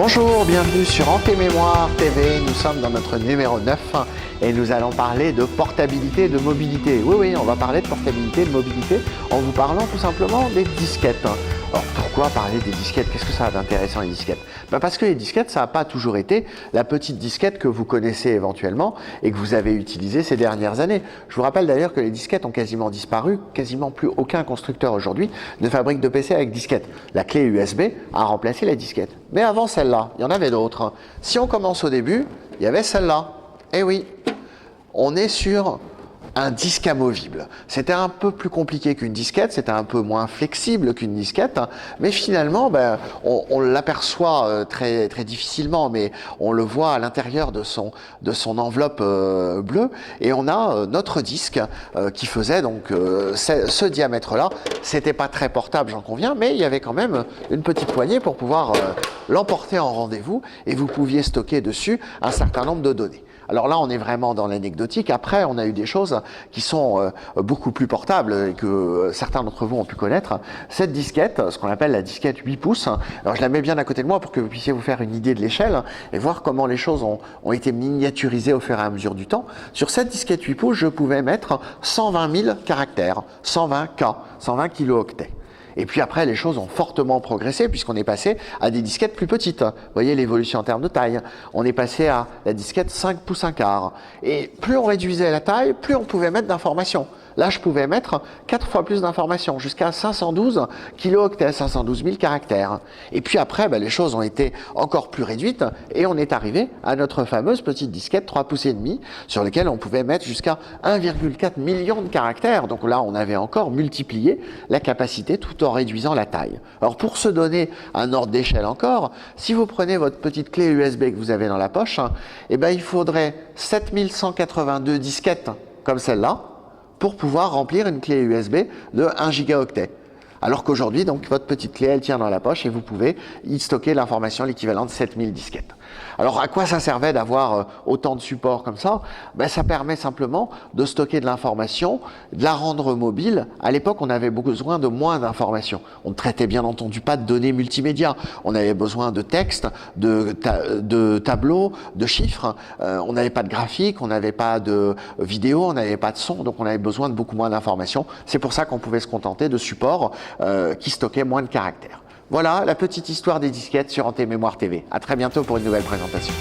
Bonjour, bienvenue sur Antémémoire TV. Nous sommes dans notre numéro 9 et nous allons parler de portabilité et de mobilité. Oui, on va parler de portabilité et de mobilité en vous parlant tout simplement des disquettes. Alors pourquoi parler des disquettes? Qu'est-ce que ça a d'intéressant les disquettes? Parce que les disquettes, ça n'a pas toujours été la petite disquette que vous connaissez éventuellement et que vous avez utilisée ces dernières années. Je vous rappelle d'ailleurs que les disquettes ont quasiment disparu. Quasiment plus aucun constructeur aujourd'hui ne fabrique de PC avec disquette. La clé USB a remplacé la disquette. Mais avant celle-là, il y en avait d'autres. Si on commence au début, il y avait celle-là. Eh oui, on est sur un disque amovible. C'était un peu plus compliqué qu'une disquette, c'était un peu moins flexible qu'une disquette, mais finalement, on l'aperçoit très difficilement, mais on le voit à l'intérieur de son enveloppe bleue, et on a notre disque qui faisait donc ce diamètre-là. C'était pas très portable, j'en conviens, mais il y avait quand même une petite poignée pour pouvoir l'emporter en rendez-vous, et vous pouviez stocker dessus un certain nombre de données. Alors là, on est vraiment dans l'anecdotique. Après, on a eu des choses qui sont beaucoup plus portables et que certains d'entre vous ont pu connaître. Cette disquette, ce qu'on appelle la disquette 8 pouces, alors je la mets bien à côté de moi pour que vous puissiez vous faire une idée de l'échelle et voir comment les choses ont été miniaturisées au fur et à mesure du temps. Sur cette disquette 8 pouces, je pouvais mettre 120 000 caractères, 120 K, 120 kilooctets. Et puis après, les choses ont fortement progressé puisqu'on est passé à des disquettes plus petites. Vous voyez l'évolution en termes de taille. On est passé à la disquette 5 pouces 1 quart. Et plus on réduisait la taille, plus on pouvait mettre d'informations. Là, je pouvais mettre 4 fois plus d'informations, jusqu'à 512 kilooctets, 512 000 caractères. Et puis après, les choses ont été encore plus réduites et on est arrivé à notre fameuse petite disquette 3 pouces et demi sur laquelle on pouvait mettre jusqu'à 1,4 million de caractères. Donc là, on avait encore multiplié la capacité tout en réduisant la taille. Alors pour se donner un ordre d'échelle encore, si vous prenez votre petite clé USB que vous avez dans la poche, il faudrait 7182 disquettes comme celle-là pour pouvoir remplir une clé USB de 1 gigaoctet. Alors qu'aujourd'hui, donc, votre petite clé, elle tient dans la poche et vous pouvez y stocker l'information, l'équivalent de 7000 disquettes. Alors, à quoi ça servait d'avoir autant de supports comme ça? Ça permet simplement de stocker de l'information, de la rendre mobile. À l'époque, on avait besoin de moins d'informations. On ne traitait bien entendu pas de données multimédia. On avait besoin de textes, de tableaux, de chiffres. On n'avait pas de graphique, on n'avait pas de vidéo, on n'avait pas de son, donc on avait besoin de beaucoup moins d'informations. C'est pour ça qu'on pouvait se contenter de supports qui stockaient moins de caractères. Voilà la petite histoire des disquettes sur Antémémoire TV. À très bientôt pour une nouvelle présentation.